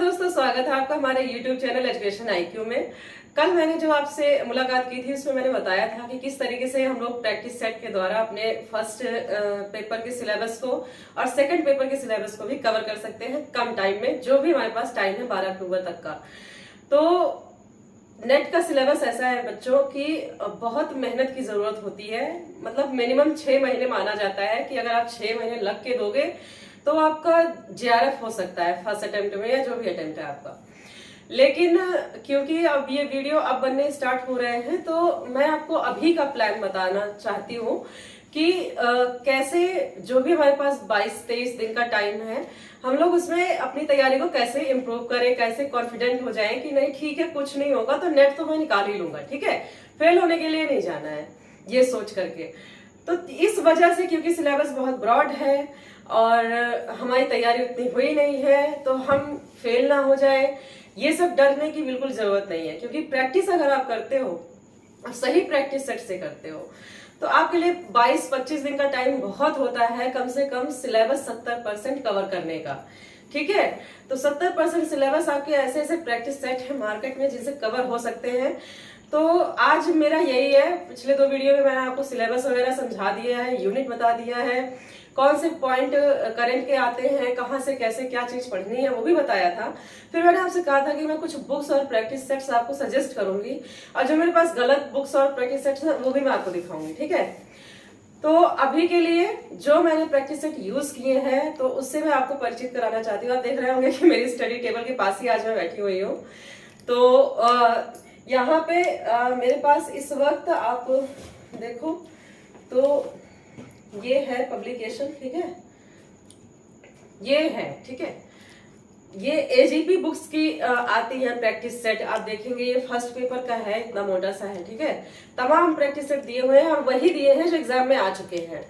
दोस्तों, स्वागत है आपका हमारे YouTube चैनल एजुकेशन IQ में। कल मैंने जो आपसे मुलाकात की थी उसमें मैंने बताया था कि किस तरीके से हम लोग प्रैक्टिस सेट के द्वारा अपने फर्स्ट पेपर के सिलेबस को और सेकंड पेपर के सिलेबस को भी कवर कर सकते हैं कम टाइम में, जो भी हमारे पास टाइम है 12 अक्टूबर तक का। तो नेट का सिलेबस ऐसा है बच्चों की बहुत मेहनत की जरूरत होती है। मतलब मिनिमम 6 महीने माना जाता है कि अगर आप 6 महीने लग के दोगे तो आपका JRF हो सकता है फर्स्ट अटेम्प्ट में या जो भी अटेम्प्ट है आपका। लेकिन क्योंकि अब ये वीडियो अब बनने स्टार्ट हो रहे हैं तो मैं आपको अभी का प्लान बताना चाहती हूँ कि कैसे जो भी हमारे पास 22-23 दिन का टाइम है हम लोग उसमें अपनी तैयारी को कैसे इम्प्रूव करें, कैसे कॉन्फिडेंट हो जाएं कि नहीं ठीक है कुछ नहीं होगा तो नेट तो मैं निकाल ही लूंगा, ठीक है, फेल होने के लिए नहीं जाना है, ये सोच करके। तो इस वजह से क्योंकि सिलेबस बहुत ब्रॉड है और हमारी तैयारी उतनी हुई नहीं है तो हम फेल ना हो जाए, ये सब डरने की बिल्कुल जरूरत नहीं है। क्योंकि प्रैक्टिस अगर आप करते हो और सही प्रैक्टिस सेट से करते हो तो आपके लिए 22-25 दिन का टाइम बहुत होता है कम से कम सिलेबस 70% कवर करने का, ठीक है। तो 70% सिलेबस आपके ऐसे ऐसे प्रैक्टिस सेट है मार्केट में जिनसे कवर हो सकते हैं। तो आज मेरा यही है, पिछले 2 वीडियो में मैंने आपको सिलेबस वगैरह समझा दिया है, यूनिट बता दिया है, कौन से पॉइंट करंट के आते हैं, कहाँ से कैसे क्या चीज पढ़नी है वो भी बताया था। फिर मैंने आपसे कहा था कि मैं कुछ बुक्स और प्रैक्टिस सेट्स आपको सजेस्ट करूंगी और जो मेरे पास गलत बुक्स और प्रैक्टिस सेट्स हैं वो भी मैं आपको दिखाऊंगी, ठीक है। तो अभी के लिए जो मैंने प्रैक्टिस सेट यूज किए हैं तो उससे मैं आपको परिचित कराना चाहती हूँ। आप देख रहे होंगे कि मेरी स्टडी टेबल के पास ही आज मैं बैठी हुई हूँ। तो यहाँ पे मेरे पास इस वक्त आप देखो तो ये है पब्लिकेशन, ठीक है, ये है, ठीक है, ये AGP बुक्स की आती है प्रैक्टिस सेट। आप देखेंगे ये फर्स्ट पेपर का है, इतना मोटा सा है, ठीक है। तमाम प्रैक्टिस सेट दिए हुए हैं और वही दिए हैं जो एग्जाम में आ चुके हैं।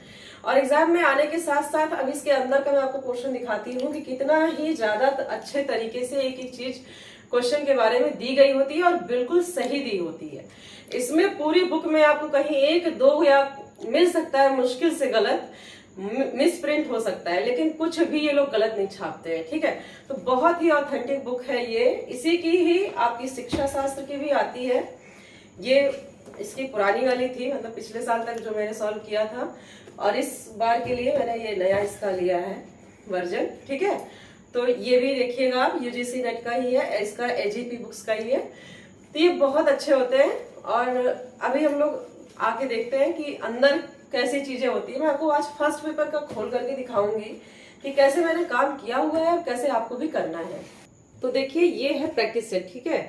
और एग्जाम में आने के साथ साथ अब इसके अंदर का मैं आपको क्वेश्चन दिखाती हूँ कि कितना ही ज्यादा अच्छे तरीके से एक एक चीज क्वेश्चन के बारे में दी गई होती है और बिल्कुल सही दी होती है। इसमें पूरी बुक में आपको कहीं 1-2 या मिल सकता है मुश्किल से गलत, मिस प्रिंट हो सकता है, लेकिन कुछ भी ये लोग गलत नहीं छापते हैं, ठीक है। तो बहुत ही ऑथेंटिक बुक है ये। इसी की ही आपकी शिक्षा शास्त्र की भी आती है। ये इसकी पुरानी वाली थी, मतलब पिछले साल तक जो मैंने सॉल्व किया था, और इस बार के लिए मैंने ये नया इसका लिया है वर्जन, ठीक है। तो ये भी देखिएगा आप, UGC नेट का ही है, इसका AGP बुक्स का ही है। तो ये बहुत अच्छे होते हैं और अभी हम लोग आके देखते हैं कि अंदर कैसी चीजें होती है। मैं आपको आज फर्स्ट पेपर का खोल करके दिखाऊंगी कि कैसे मैंने काम किया हुआ है और कैसे आपको भी करना है। तो देखिए ये है प्रैक्टिस सेट, ठीक है,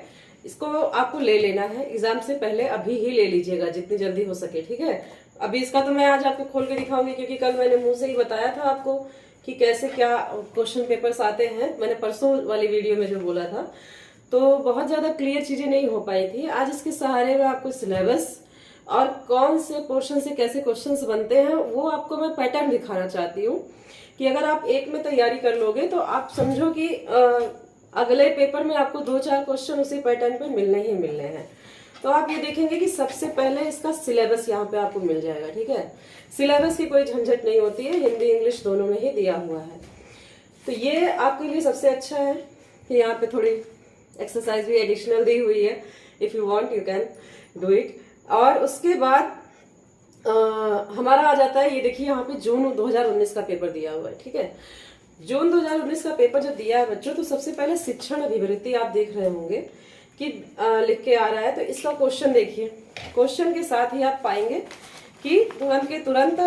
इसको आपको ले लेना है एग्जाम से पहले, अभी ही ले लीजिएगा जितनी जल्दी हो सके, ठीक है। अभी इसका तो मैं आज आपको खोल के दिखाऊंगी क्योंकि कल मैंने मुंह से ही बताया था आपको कि कैसे क्या क्वेश्चन पेपर्स आते हैं, मैंने परसों वाली वीडियो में जो बोला था। तो बहुत ज्यादा क्लियर चीजें नहीं हो पाई थी। आज इसके सहारे में आपको सिलेबस और कौन से पोर्शन से कैसे क्वेश्चंस बनते हैं वो आपको मैं पैटर्न दिखाना चाहती हूँ कि अगर आप एक में तैयारी कर लोगे तो आप समझो कि अगले पेपर में आपको 2-4 क्वेश्चन उसी पैटर्न पे मिलने ही मिलने हैं। तो आप ये देखेंगे कि सबसे पहले इसका सिलेबस यहाँ पे आपको मिल जाएगा, ठीक है। सिलेबस की कोई झंझट नहीं होती है, हिंदी इंग्लिश दोनों में ही दिया हुआ है। तो ये आपके लिए सबसे अच्छा है कि यहाँ पे थोड़ी एक्सरसाइज भी एडिशनल दी हुई है, if you want you can do it. और उसके बाद हमारा आ जाता है, ये देखिए यहाँ पे जून 2019 का पेपर दिया हुआ है, ठीक है। जून 2019 का पेपर जब दिया है बच्चों तो सबसे पहले शिक्षण अभिवृत्ति आप देख रहे होंगे कि लिख के आ रहा है। तो इसका क्वेश्चन देखिए, क्वेश्चन के साथ ही आप पाएंगे कि तुरंत के तुरंत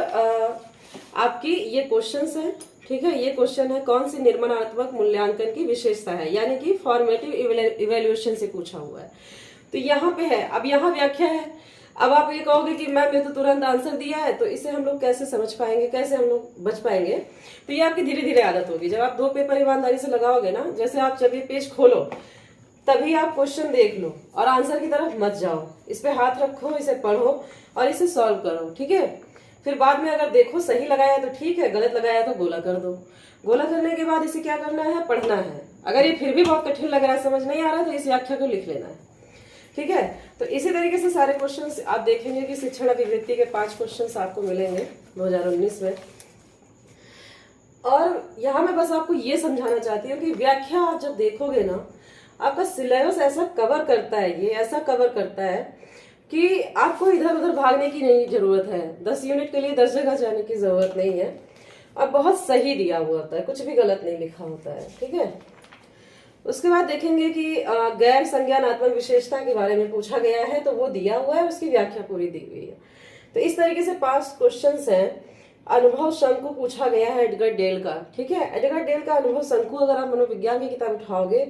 आपकी ये क्वेश्चंस है, ठीक है। ये क्वेश्चन है कौन सी निर्माणात्मक मूल्यांकन की विशेषता है, यानी कि फॉर्मेटिव इवेल्युएशन से पूछा हुआ है। तो यहाँ पे है, अब यहाँ व्याख्या है। अब आप ये कहोगे कि मैम ये तो तुरंत आंसर दिया है, तो इसे हम लोग कैसे समझ पाएंगे, कैसे हम लोग बच पाएंगे। तो ये आपकी धीरे धीरे आदत होगी। जब आप 2 पेपर ईमानदारी से लगाओगे ना, जैसे आप जब ये पेज खोलो तभी आप क्वेश्चन देख लो और आंसर की तरफ मत जाओ, इस पे हाथ रखो, इसे पढ़ो और इसे सॉल्व करो, ठीक है। फिर बाद में अगर देखो सही लगाया तो ठीक है, गलत लगाया तो गोला कर दो। गोला करने के बाद इसे क्या करना है, पढ़ना है। अगर ये फिर भी बहुत कठिन लग रहा है, समझ नहीं आ रहा, तो इस व्याख्या को लिख लेना है, ठीक है। तो इसी तरीके से सारे क्वेश्चंस आप देखेंगे कि शिक्षण अभिवृत्ति के 5 क्वेश्चंस आपको मिलेंगे 2019 में। और यहाँ मैं बस आपको ये समझाना चाहती हूँ कि व्याख्या आप जब देखोगे ना, आपका सिलेबस ऐसा कवर करता है, ये ऐसा कवर करता है कि आपको इधर उधर भागने की नहीं जरूरत है। 10 यूनिट के लिए 10 जगह जाने की जरूरत नहीं है। और बहुत सही दिया हुआ होता है, कुछ भी गलत नहीं लिखा होता है, ठीक है। उसके बाद देखेंगे कि गैर संज्ञानात्मक विशेषता के बारे में पूछा गया है, तो वो दिया हुआ है, उसकी व्याख्या पूरी दी हुई है। तो इस तरीके से 5 क्वेश्चंस हैं। अनुभव शंकु पूछा गया है एडगर डेल का, ठीक है। एडगर डेल का अनुभव शंकु अगर आप मनोविज्ञान की किताब उठाओगे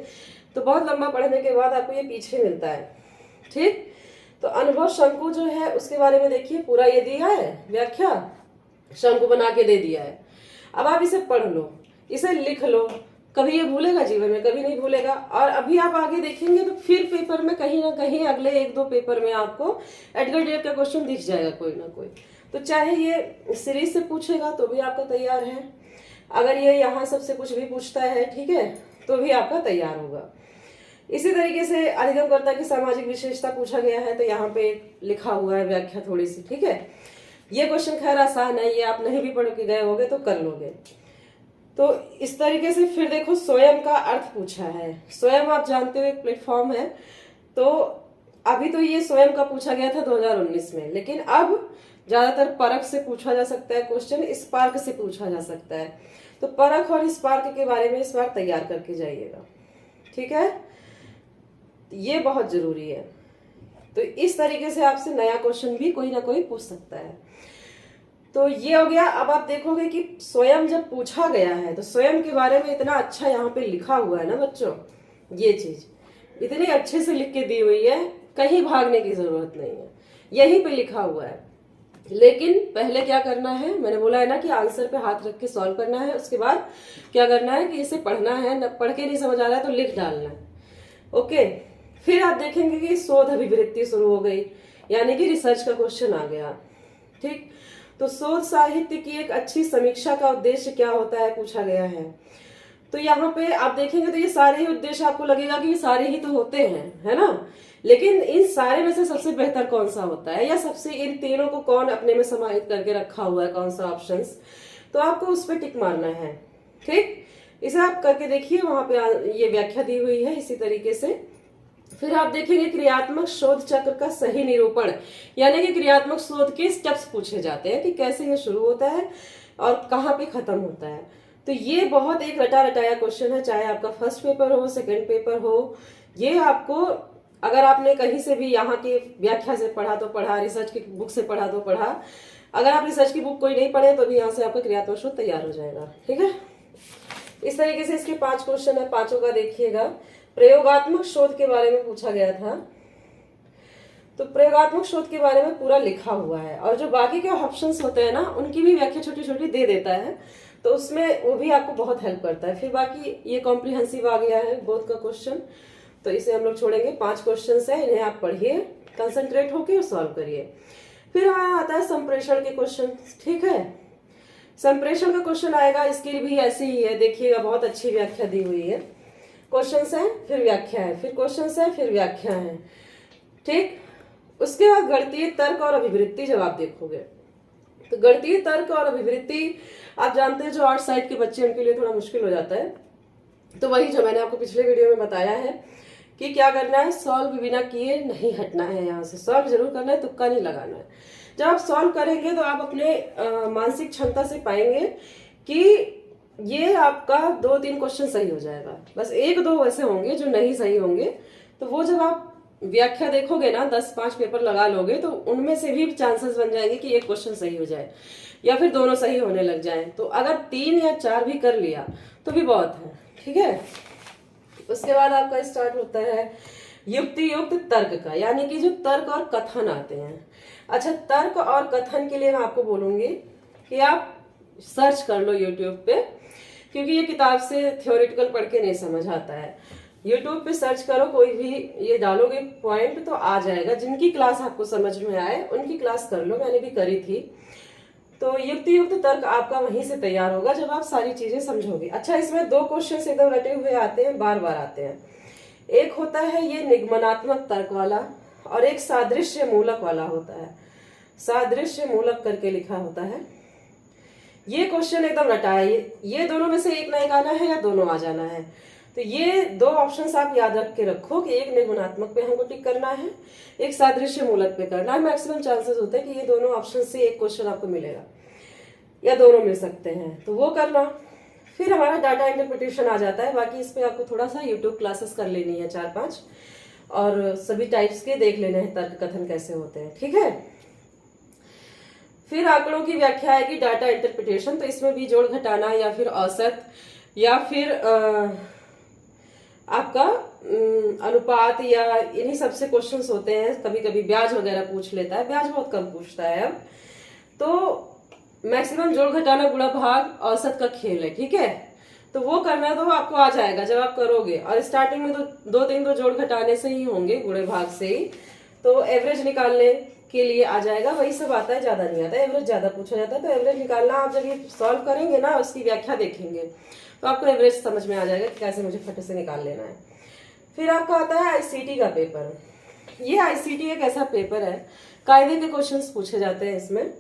तो बहुत लंबा पढ़ने के बाद आपको ये पीछे मिलता है, ठीक। तो अनुभव शंकु जो है उसके बारे में देखिए, पूरा ये दिया है, व्याख्या शंकु बना के दे दिया है। अब आप इसे पढ़ लो, इसे लिख लो, कभी ये भूलेगा जीवन में, कभी नहीं भूलेगा। और अभी आप आगे देखेंगे तो फिर पेपर में कहीं ना कहीं अगले 1-2 पेपर में आपको एडगर डेल का क्वेश्चन दिख जाएगा कोई ना कोई। तो चाहे ये सीरीज से पूछेगा तो भी आपका तैयार है, अगर ये यहाँ सबसे कुछ भी पूछता है, ठीक है, तो भी आपका तैयार होगा। इसी तरीके से अधिगमकर्ता की सामाजिक विशेषता पूछा गया है, तो यहाँ पे लिखा हुआ है व्याख्या थोड़ी सी, ठीक है। ये क्वेश्चन खैर आसान है, ये आप नहीं भी पढ़ के गए होगे तो कर लोगे। तो इस तरीके से फिर देखो स्वयं का अर्थ पूछा है। स्वयं आप जानते हो एक प्लेटफॉर्म है, तो अभी तो ये स्वयं का पूछा गया था 2019 में, लेकिन अब ज्यादातर परख से पूछा जा सकता है क्वेश्चन, स्पार्क से पूछा जा सकता है। तो परख और स्पार्क के बारे में इस बार तैयार करके जाइएगा, ठीक है, ये बहुत जरूरी है। तो इस तरीके से आपसे नया क्वेश्चन भी कोई ना कोई पूछ सकता है। तो ये हो गया। अब आप देखोगे कि स्वयं जब पूछा गया है तो स्वयं के बारे में इतना अच्छा यहाँ पे लिखा हुआ है ना बच्चों, ये चीज इतनी अच्छे से लिख के दी हुई है, कहीं भागने की जरूरत नहीं है, यहीं पे लिखा हुआ है। लेकिन पहले क्या करना है, मैंने बोला है ना कि आंसर पे हाथ रख के सॉल्व करना है। उसके बाद क्या करना है कि इसे पढ़ना है, न पढ़ के नहीं समझ आ रहा है तो लिख डालना है, ओके। फिर आप देखेंगे कि शोध अभिवृत्ति शुरू हो गई, यानी कि रिसर्च का क्वेश्चन आ गया, ठीक। तो शोध साहित्य की एक अच्छी समीक्षा का उद्देश्य क्या होता है पूछा गया है। तो यहाँ पे आप देखेंगे तो ये सारे ही उद्देश्य आपको लगेगा कि ये सारे ही तो होते हैं, है ना, लेकिन इन सारे में से सबसे बेहतर कौन सा होता है, या सबसे इन तीनों को कौन अपने में समाहित करके रखा हुआ है, कौन सा ऑप्शंस, तो आपको उस पर टिक मारना है, ठीक। इसे आप करके देखिए, वहां पे ये व्याख्या दी हुई है इसी तरीके से। फिर आप देखेंगे क्रियात्मक शोध चक्र का सही निरूपण, यानी कि क्रियात्मक शोध के स्टेप्स पूछे जाते हैं कि कैसे ये शुरू होता है और कहाँ पे खत्म होता है। तो ये बहुत एक रटा रटाया क्वेश्चन है, चाहे आपका फर्स्ट पेपर हो, सेकंड पेपर हो। ये आपको अगर आपने कहीं से भी यहाँ की व्याख्या से पढ़ा तो पढ़ा, रिसर्च की बुक से पढ़ा तो पढ़ा, अगर आप रिसर्च की बुक कोई नहीं पढ़े तो भी यहाँ से आपका क्रियात्मक शोध तैयार हो जाएगा, ठीक है। इस तरीके से इसके 5 क्वेश्चन है, 5 का देखिएगा। प्रयोगात्मक शोध के बारे में पूछा गया था, तो प्रयोगात्मक शोध के बारे में पूरा लिखा हुआ है, और जो बाकी के ऑप्शंस होते हैं ना उनकी भी व्याख्या छोटी छोटी दे देता है, तो उसमें वो भी आपको बहुत हेल्प करता है। फिर बाकी ये कॉम्प्रिहेंसिव आ गया है बोध का क्वेश्चन, तो इसे हम लोग छोड़ेंगे। 5 क्वेश्चन है, इन्हें आप पढ़िए, कंसंट्रेट होके और सॉल्व करिए। फिर आता है संप्रेषण के क्वेश्चन, ठीक है। संप्रेषण का क्वेश्चन आएगा, इसकी भी ऐसी ही है, देखिएगा बहुत अच्छी व्याख्या दी हुई है। क्वेश्चन है फिर व्याख्या है, फिर क्वेश्चन है फिर व्याख्या है, ठीक। उसके बाद गणितीय तर्क और अभिवृत्ति जब आप देखोगे तो गणितीय तर्क और अभिवृत्ति आप जानते हैं जो आर्ट साइड के बच्चे उनके लिए थोड़ा मुश्किल हो जाता है। तो वही जो मैंने आपको पिछले वीडियो में बताया है कि क्या करना है, सॉल्व बिना किए नहीं हटना है, यहाँ से सॉल्व जरूर करना है, तुक्का नहीं लगाना है। जब आप सॉल्व करेंगे तो आप अपने मानसिक क्षमता से पाएंगे कि ये आपका 2-3 क्वेश्चन सही हो जाएगा, बस 1-2 ऐसे होंगे जो नहीं सही होंगे। तो वो जब आप व्याख्या देखोगे ना, 10-5 पेपर लगा लोगे तो उनमें से भी चांसेस बन जाएंगे कि एक क्वेश्चन सही हो जाए या फिर दोनों सही होने लग जाए। तो अगर 3 या 4 भी कर लिया तो भी बहुत है, ठीक है। उसके बाद आपका स्टार्ट होता है युक्ति युक्त तर्क का, यानी कि जो तर्क और कथन आते हैं। अच्छा, तर्क और कथन के लिए मैं आपको बोलूंगी कि आप सर्च कर लो यूट्यूब पे, क्योंकि ये किताब से थ्योरेटिकल पढ़ के नहीं समझ आता है। यूट्यूब पे सर्च करो, कोई भी ये डालोगे पॉइंट तो आ जाएगा। जिनकी क्लास आपको समझ में आए उनकी क्लास कर लो, मैंने भी करी थी। तो युक्ति युक्त तर्क आपका वहीं से तैयार होगा जब आप सारी चीजें समझोगे। अच्छा, इसमें 2 क्वेश्चन एकदम रटे हुए आते हैं, बार बार आते हैं। एक होता है ये निगमनात्मक तर्क वाला, और एक सादृश्य मूलक वाला होता है। सादृश्य मूलक करके लिखा होता है। ये क्वेश्चन एकदम रटा है, ये दोनों में से एक नहीं आना है या दोनों आ जाना है। तो ये दो ऑप्शंस आप याद रख के रखो कि एक निर्गुणात्मक पे हमको टिक करना है, एक सादृश्य मूलक पे करना है। मैक्सिमम चांसेस होते हैं कि ये दोनों ऑप्शन से एक क्वेश्चन आपको मिलेगा या दोनों मिल सकते हैं, तो वो करना। फिर हमारा डाटा इंटरप्रिटेशन आ जाता है। बाकी इस पे आपको थोड़ा सा यूट्यूब क्लासेस कर लेनी है 4-5, और सभी टाइप्स के देख लेने हैं तर्क कथन कैसे होते हैं, ठीक है। फिर आंकड़ों की व्याख्या है कि डाटा इंटरप्रिटेशन, तो इसमें भी जोड़ घटाना या फिर औसत या फिर आपका अनुपात या इन्हीं सबसे क्वेश्चंस होते हैं। कभी कभी ब्याज वगैरह पूछ लेता है, ब्याज बहुत कम पूछता है अब। तो मैक्सिमम जोड़ घटाना गुणा भाग औसत का खेल है, ठीक है। तो वो करना तो आपको आ जाएगा जब आप करोगे, और स्टार्टिंग में तो 2-3 तो जोड़ घटाने से ही होंगे, गुणे भाग से ही। तो एवरेज निकालने के लिए आ जाएगा, वही सब आता है, ज्यादा नहीं आता। एवरेज ज्यादा पूछा जाता है, तो एवरेज निकालना आप जब ये सॉल्व करेंगे ना, उसकी व्याख्या देखेंगे तो आपको एवरेज समझ में आ जाएगा कि कैसे मुझे फटे से निकाल लेना है। फिर आपका आता है आईसीटी का पेपर। ये आईसीटी एक ऐसा पेपर है, कायदे के क्वेश्चंस पूछे जाते हैं इसमें।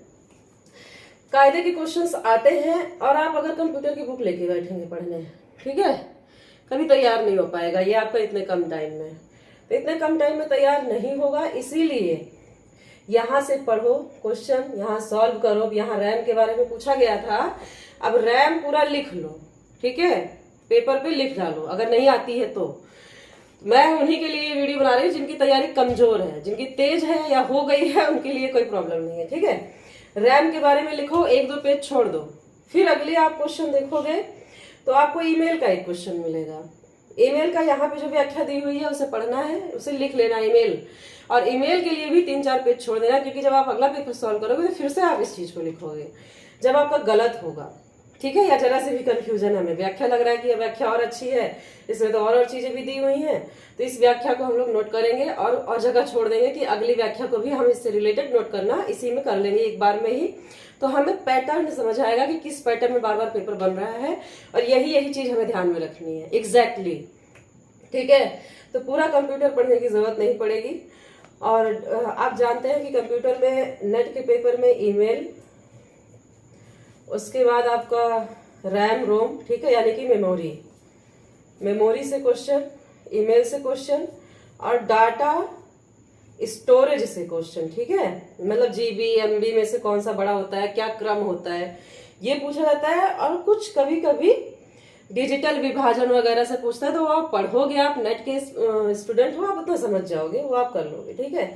कायदे के क्वेश्चंस आते हैं, और आप अगर कंप्यूटर की बुक लेके बैठेंगे पढ़ने, ठीक है, कभी तैयार नहीं हो पाएगा ये आपका इतने कम टाइम में। तो इतने कम टाइम में तैयार नहीं होगा, इसीलिए यहाँ से पढ़ो क्वेश्चन, यहाँ सॉल्व करो। यहाँ रैम के बारे में पूछा गया था, अब रैम पूरा लिख लो, ठीक है, पेपर पे लिख डालो अगर नहीं आती है तो। मैं उन्हीं के लिए ये वीडियो बना रही हूँ जिनकी तैयारी कमजोर है, जिनकी तेज है या हो गई है, उनके लिए कोई प्रॉब्लम नहीं है, ठीक है। रैम के बारे में लिखो, 1-2 पेज छोड़ दो। फिर अगले आप क्वेश्चन देखोगे तो आपको ईमेल का एक क्वेश्चन मिलेगा। ईमेल का यहाँ पे जो व्याख्या दी हुई है उसे पढ़ना है, उसे लिख लेना ईमेल, और ईमेल के लिए भी 3-4 पेज छोड़ देना, क्योंकि जब आप अगला पेपर सॉल्व करोगे तो फिर से आप इस चीज को लिखोगे जब आपका गलत होगा, ठीक है, या जरा से भी कंफ्यूजन, हमें व्याख्या लग रहा है कि यह व्याख्या और अच्छी है, इसमें तो और चीजें भी दी हुई हैं, तो इस व्याख्या को हम लोग नोट करेंगे और जगह छोड़ देंगे कि अगली व्याख्या को भी हम इससे रिलेटेड नोट करना इसी में कर लेंगे एक बार में ही। तो हमें पैटर्न समझ आएगा कि किस पैटर्न में बार बार पेपर बन रहा है, और यही चीज हमें ध्यान में रखनी है एग्जैक्टली, ठीक है। तो पूरा कंप्यूटर पढ़ने की जरूरत नहीं पड़ेगी। और आप जानते हैं कि कंप्यूटर में नेट के पेपर में ईमेल, उसके बाद आपका रैम रोम, ठीक है, यानी कि मेमोरी से क्वेश्चन, ईमेल से क्वेश्चन, और डाटा स्टोरेज से क्वेश्चन, ठीक है, मतलब जीबी एमबी में से कौन सा बड़ा होता है, क्या क्रम होता है, ये पूछा जाता है। और कुछ कभी कभी डिजिटल विभाजन वगैरह से पूछता है, तो वो आप पढ़ोगे, आप नेट के स्टूडेंट हो, आप उतना समझ जाओगे, वो आप कर लोगे, ठीक है।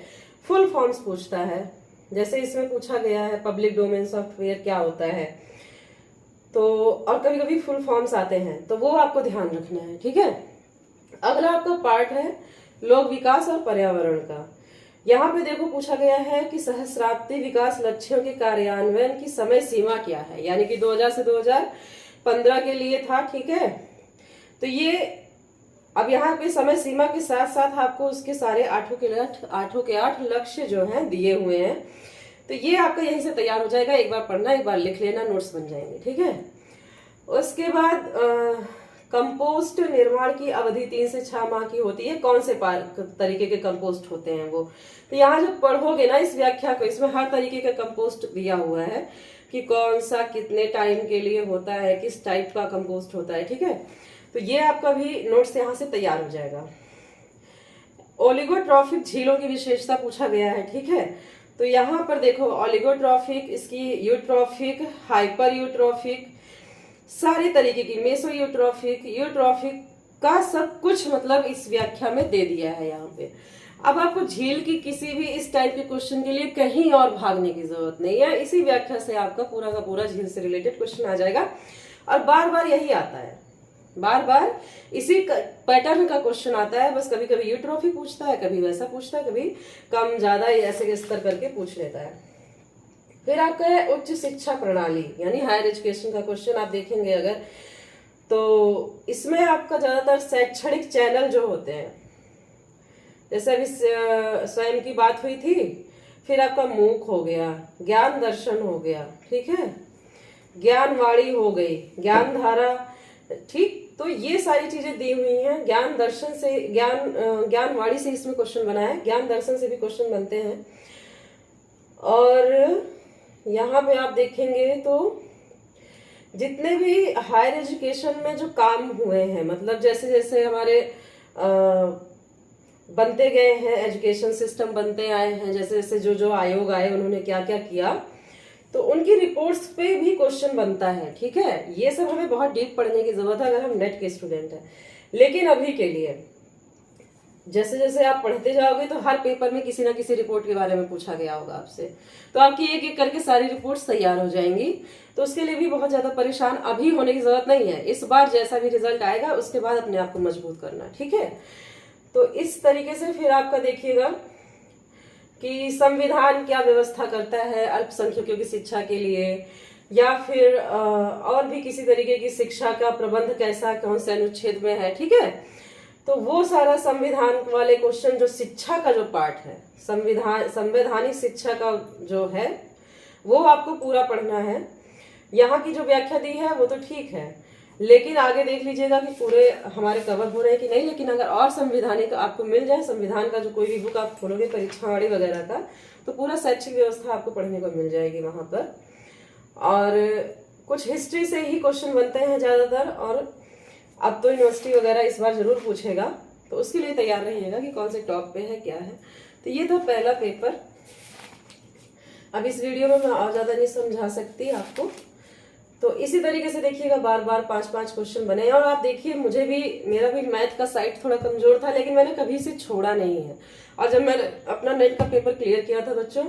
फुल फॉर्म्स पूछता है, जैसे इसमें पूछा गया है पब्लिक डोमेन सॉफ्टवेयर क्या होता है, तो और कभी कभी फुल फॉर्म्स आते हैं, तो वो आपको ध्यान रखना है, ठीक है। अगला आपका पार्ट है लोक विकास और पर्यावरण का। यहाँ पे देखो पूछा गया है कि सहस्राब्दी विकास लक्ष्यों के कार्यान्वयन की समय सीमा क्या है, यानी कि 2000 से 2015 के लिए था, ठीक है। तो ये अब यहाँ पे समय सीमा के साथ साथ आपको उसके सारे 8 के 8 लक्ष्य जो हैं दिए हुए हैं, तो ये आपका यहीं से तैयार हो जाएगा। एक बार पढ़ना, एक बार लिख लेना, नोट्स बन जाएंगे, ठीक है। उसके बाद कंपोस्ट निर्माण की अवधि 3 से 6 माह की होती है। कौन से तरीके के कंपोस्ट होते हैं वो, तो यहाँ जब पढ़ोगे ना इस व्याख्या को, इसमें हर तरीके का कंपोस्ट दिया हुआ है कि कौन सा कितने टाइम के लिए होता है, किस टाइप का कंपोस्ट होता है, ठीक है। तो ये आपका भी नोट्स यहाँ से तैयार हो जाएगा। ओलिगोट्रॉफिक झीलों की विशेषता पूछा गया है, ठीक है। तो यहाँ पर देखो ओलिगोट्रॉफिक, इसकी यूट्रॉफिक, हाइपर यूट्रॉफिक, सारे तरीके की, मेसो यूट्रॉफिक, यूट्रॉफिक का सब कुछ मतलब इस व्याख्या में दे दिया है यहाँ पे। अब आपको झील की किसी भी इस टाइप के क्वेश्चन के लिए कहीं और भागने की जरूरत नहीं है, इसी व्याख्या से आपका पूरा का पूरा झील से रिलेटेड क्वेश्चन आ जाएगा। और बार बार यही आता है, बार बार इसी पैटर्न का क्वेश्चन आता है, बस कभी कभी यूट्रॉफिक पूछता है, कभी वैसा पूछता है, कभी कम ज्यादा ऐसे स्तर करके पूछ लेता है। फिर आपका है उच्च शिक्षा प्रणाली, यानी हायर एजुकेशन का क्वेश्चन आप देखेंगे अगर, तो इसमें आपका ज्यादातर शैक्षणिक चैनल जो होते हैं, जैसे अभी स्वयं की बात हुई थी, फिर आपका मूक हो गया, ज्ञान दर्शन हो गया, ठीक है, ज्ञानवाणी हो गई, ज्ञान धारा, ठीक। तो ये सारी चीजें दी हुई हैं। ज्ञान दर्शन से ज्ञानवाणी से इसमें क्वेश्चन बना है, ज्ञान दर्शन से भी क्वेश्चन बनते हैं। और यहाँ पे आप देखेंगे तो जितने भी हायर एजुकेशन में जो काम हुए हैं, मतलब जैसे जैसे हमारे बनते गए हैं, एजुकेशन सिस्टम बनते आए हैं, जैसे जैसे जो जो आयोग आए उन्होंने क्या क्या किया, तो उनकी रिपोर्ट्स पे भी क्वेश्चन बनता है। ठीक है, ये सब हमें बहुत डीप पढ़ने की जरूरत है अगर हम नेट के स्टूडेंट हैं। लेकिन अभी के लिए जैसे जैसे आप पढ़ते जाओगे तो हर पेपर में किसी ना किसी रिपोर्ट के बारे में पूछा गया होगा आपसे, तो आपकी एक एक करके सारी रिपोर्ट्स तैयार हो जाएंगी। तो उसके लिए भी बहुत ज्यादा परेशान अभी होने की जरूरत नहीं है। इस बार जैसा भी रिजल्ट आएगा उसके बाद अपने आप को मजबूत करना। ठीक है, तो इस तरीके से फिर आपका देखिएगा कि संविधान क्या व्यवस्था करता है अल्पसंख्यकों की शिक्षा के लिए, या फिर और भी किसी तरीके की शिक्षा का प्रबंध कैसा कौन से अनुच्छेद में है। ठीक है, तो वो सारा संविधान वाले क्वेश्चन, जो शिक्षा का जो पार्ट है, संवैधानिक शिक्षा का जो है वो आपको पूरा पढ़ना है। यहाँ की जो व्याख्या दी है वो तो ठीक है, लेकिन आगे देख लीजिएगा कि पूरे हमारे कवर हो रहे हैं कि नहीं। लेकिन अगर और संविधानिक आपको मिल जाए, संविधान का जो कोई भी बुक आप खोलोगे परीक्षावाड़ी वगैरह का, तो पूरा शैक्षिक व्यवस्था आपको पढ़ने को मिल जाएगी वहां पर। और कुछ हिस्ट्री से ही क्वेश्चन बनते हैं ज्यादातर, और अब तो यूनिवर्सिटी वगैरह इस बार जरूर पूछेगा, तो उसके लिए तैयार रहिएगा कि कौन से टॉप पे है क्या है। तो ये था पहला पेपर। अब इस वीडियो में मैं और ज्यादा नहीं समझा सकती आपको, तो इसी तरीके से देखिएगा बार बार 5-5 क्वेश्चन बने। और आप देखिए, मेरा भी मैथ का साइड थोड़ा कमजोर था, लेकिन मैंने कभी से छोड़ा नहीं है। और जब मैंने अपना नेट का पेपर क्लियर किया था बच्चों,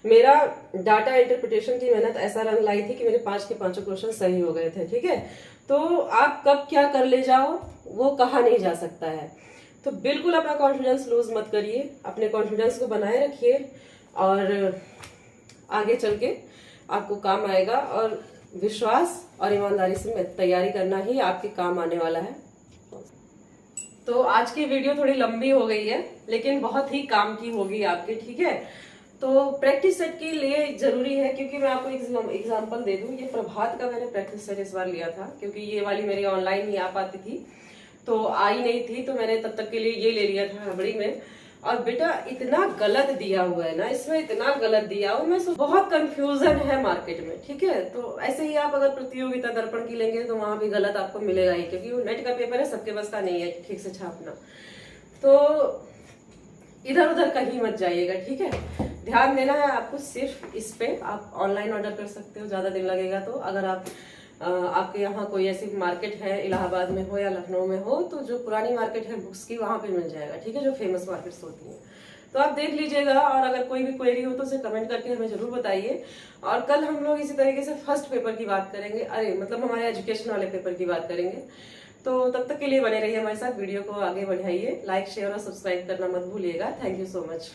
मेरा डाटा इंटरप्रिटेशन की मेहनत ऐसा रंग लाई थी कि मेरे 5 के 5 क्वेश्चन सही हो गए थे। ठीक है, तो आप कब क्या कर ले जाओ वो कहा नहीं जा सकता है। तो बिल्कुल अपना कॉन्फिडेंस लूज मत करिए, अपने कॉन्फिडेंस को बनाए रखिए, और आगे चल के आपको काम आएगा। और विश्वास और ईमानदारी से तैयारी करना ही आपके काम आने वाला है। तो आज की वीडियो थोड़ी लंबी हो गई है, लेकिन बहुत ही काम की होगी आपके। ठीक है, तो प्रैक्टिस सेट के लिए जरूरी है, क्योंकि मैं आपको एग्जांपल दे दूं, ये प्रभात का मैंने प्रैक्टिस सेट इस बार लिया था, क्योंकि ये वाली मेरी ऑनलाइन नहीं आ पाती थी, तो आई नहीं थी, तो मैंने तब तक के लिए ये ले लिया था हड़बड़ी में। और बेटा इतना गलत दिया हुआ है ना, इसमें इतना गलत दिया हुआ, मैं बहुत कंफ्यूजन है मार्केट में। ठीक है, तो ऐसे ही आप अगर प्रतियोगिता दर्पण की लेंगे तो वहां भी गलत आपको मिलेगा ही, क्योंकि वो नेट का पेपर है, सबके बस का नहीं है ठीक से छापना। तो इधर उधर कहीं मत जाइएगा। ठीक है, ध्यान देना है आपको सिर्फ इस पे। आप ऑनलाइन ऑर्डर कर सकते हो, ज्यादा दिन लगेगा तो। अगर आपके यहाँ कोई ऐसी मार्केट है, इलाहाबाद में हो या लखनऊ में हो, तो जो पुरानी मार्केट है बुक्स की, वहां पे मिल जाएगा। ठीक है, जो फेमस मार्केट्स होती हैं, तो आप देख लीजिएगा। और अगर कोई भी क्वेरी हो तो उसे कमेंट करके हमें जरूर बताइए। और कल हम लोग इसी तरीके से फर्स्ट पेपर की बात करेंगे, मतलब हमारे एजुकेशन वाले पेपर की बात करेंगे। तो तब तक के लिए बने रहिए हमारे साथ, वीडियो को आगे बढ़ाइए, लाइक शेयर और सब्सक्राइब करना मत भूलिएगा। Thank you so much.